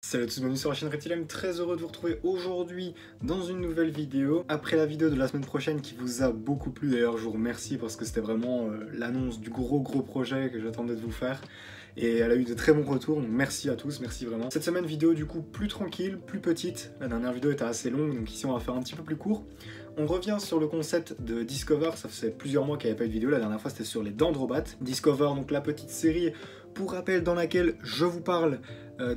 Salut à tous, bienvenue sur la chaîne Reptilem, très heureux de vous retrouver aujourd'hui dans une nouvelle vidéo. Après la vidéo de la semaine prochaine qui vous a beaucoup plu, d'ailleurs je vous remercie parce que c'était vraiment l'annonce du gros projet que j'attendais de vous faire. Et elle a eu de très bons retours, donc merci à tous, merci vraiment. Cette semaine vidéo du coup plus tranquille, plus petite, la dernière vidéo était assez longue donc ici on va faire un petit peu plus court. On revient sur le concept de Discover, ça faisait plusieurs mois qu'il n'y avait pas eu de vidéo, la dernière fois c'était sur les dendrobates. Discover, donc la petite série, pour rappel, dans laquelle je vous parle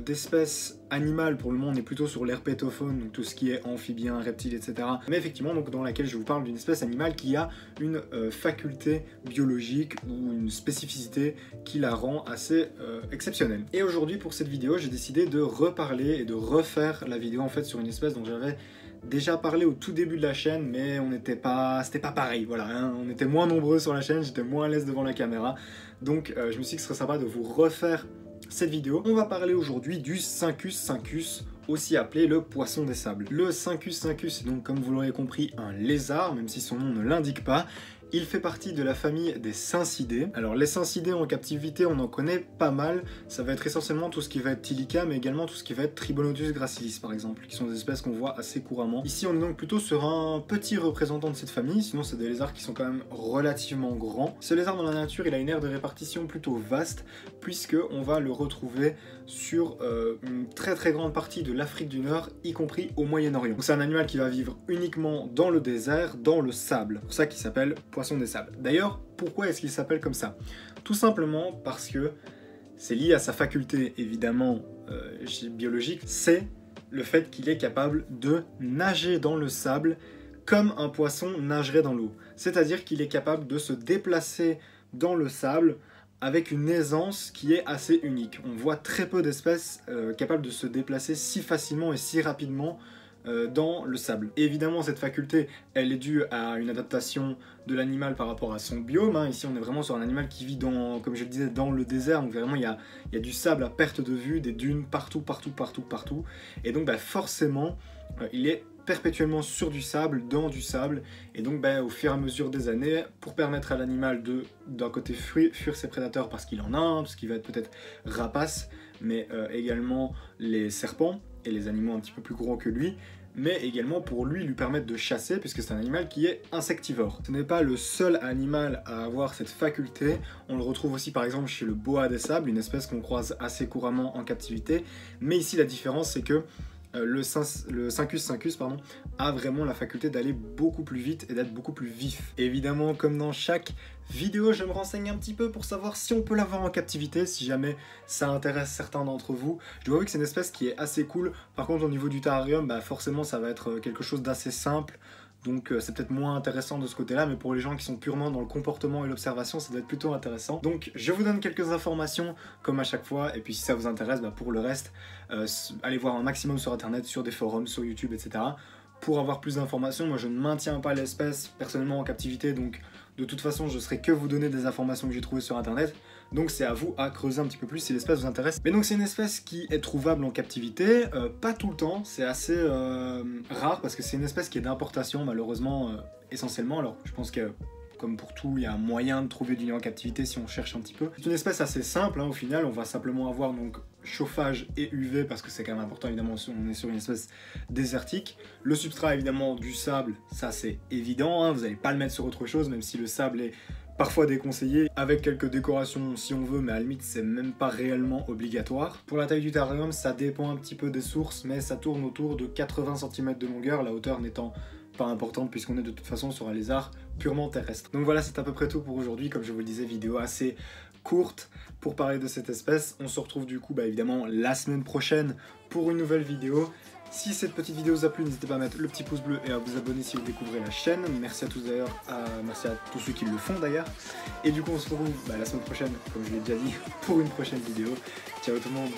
d'espèces animales. Pour le moment on est plutôt sur l'herpétofaune, donc tout ce qui est amphibien, reptiles, etc. Mais effectivement donc dans laquelle je vous parle d'une espèce animale qui a une faculté biologique ou une spécificité qui la rend assez exceptionnelle. Et aujourd'hui pour cette vidéo j'ai décidé de reparler et de refaire la vidéo en fait sur une espèce dont j'avais déjà parlé au tout début de la chaîne, mais c'était pas pareil, voilà, hein, on était moins nombreux sur la chaîne, j'étais moins à l'aise devant la caméra, donc je me suis dit que ce serait sympa de vous refaire cette vidéo. On va parler aujourd'hui du Cincus cincus, aussi appelé le poisson des sables. Le Cincus cincus est donc, comme vous l'aurez compris, un lézard, même si son nom ne l'indique pas. Il fait partie de la famille des cincidés. Alors les cincidés en captivité, on en connaît pas mal. Ça va être essentiellement tout ce qui va être Tilica, mais également tout ce qui va être Tribonotus gracilis par exemple, qui sont des espèces qu'on voit assez couramment. Ici on est donc plutôt sur un petit représentant de cette famille, sinon c'est des lézards qui sont quand même relativement grands. Ce lézard dans la nature, il a une aire de répartition plutôt vaste, puisque on va le retrouver sur une très grande partie de l'Afrique du Nord, y compris au Moyen-Orient. Donc c'est un animal qui va vivre uniquement dans le désert, dans le sable. C'est pour ça qu'il s'appelle poisson des sables. D'ailleurs, pourquoi est-ce qu'il s'appelle comme ça? Tout simplement parce que c'est lié à sa faculté, évidemment, biologique, c'est le fait qu'il est capable de nager dans le sable comme un poisson nagerait dans l'eau. C'est-à-dire qu'il est capable de se déplacer dans le sable avec une aisance qui est assez unique. On voit très peu d'espèces capables de se déplacer si facilement et si rapidement dans le sable. Et évidemment, cette faculté, elle est due à une adaptation de l'animal par rapport à son biome. Hein. Ici, on est vraiment sur un animal qui vit dans, comme je le disais, dans le désert. Donc vraiment, il y a du sable à perte de vue, des dunes partout. Et donc, forcément, il est perpétuellement sur du sable, dans du sable, et donc au fur et à mesure des années, pour permettre à l'animal de, d'un côté, fuir ses prédateurs parce qu'il en a un, parce qu'il va être peut-être rapace, mais également les serpents et les animaux un petit peu plus gros que lui, mais également pour lui permettre de chasser, puisque c'est un animal qui est insectivore. Ce n'est pas le seul animal à avoir cette faculté, on le retrouve aussi par exemple chez le boa des sables, une espèce qu'on croise assez couramment en captivité, mais ici la différence c'est que le Cincus cincus a vraiment la faculté d'aller beaucoup plus vite et d'être beaucoup plus vif. Et évidemment, comme dans chaque vidéo, je me renseigne un petit peu pour savoir si on peut l'avoir en captivité, si jamais ça intéresse certains d'entre vous. Je dois avouer que c'est une espèce qui est assez cool. Par contre, au niveau du terrarium, forcément, ça va être quelque chose d'assez simple. Donc c'est peut-être moins intéressant de ce côté-là, mais pour les gens qui sont purement dans le comportement et l'observation, ça doit être plutôt intéressant. Donc je vous donne quelques informations, comme à chaque fois, et puis si ça vous intéresse, pour le reste, allez voir un maximum sur internet, sur des forums, sur YouTube, etc. Pour avoir plus d'informations. Moi je ne maintiens pas l'espèce personnellement en captivité, donc de toute façon je ne saurais que vous donner des informations que j'ai trouvées sur internet. Donc c'est à vous à creuser un petit peu plus si l'espèce vous intéresse. Mais donc c'est une espèce qui est trouvable en captivité, pas tout le temps, c'est assez rare parce que c'est une espèce qui est d'importation malheureusement essentiellement. Alors je pense que comme pour tout, il y a un moyen de trouver du lait en captivité si on cherche un petit peu. C'est une espèce assez simple, hein, au final, on va simplement avoir donc chauffage et UV parce que c'est quand même important évidemment si on est sur une espèce désertique. Le substrat évidemment du sable, ça c'est évident, hein, vous n'allez pas le mettre sur autre chose même si le sable est parfois déconseillé, avec quelques décorations si on veut, mais à la limite c'est même pas réellement obligatoire. Pour la taille du terrarium, ça dépend un petit peu des sources, mais ça tourne autour de 80 cm de longueur, la hauteur n'étant pas importante puisqu'on est de toute façon sur un lézard purement terrestre. Donc voilà, c'est à peu près tout pour aujourd'hui. Comme je vous le disais, vidéo assez courte pour parler de cette espèce. On se retrouve du coup évidemment la semaine prochaine pour une nouvelle vidéo. Si cette petite vidéo vous a plu, n'hésitez pas à mettre le petit pouce bleu et à vous abonner si vous découvrez la chaîne. Merci à tous d'ailleurs, merci à tous ceux qui le font d'ailleurs. Et du coup on se retrouve la semaine prochaine, comme je l'ai déjà dit, pour une prochaine vidéo. Ciao tout le monde.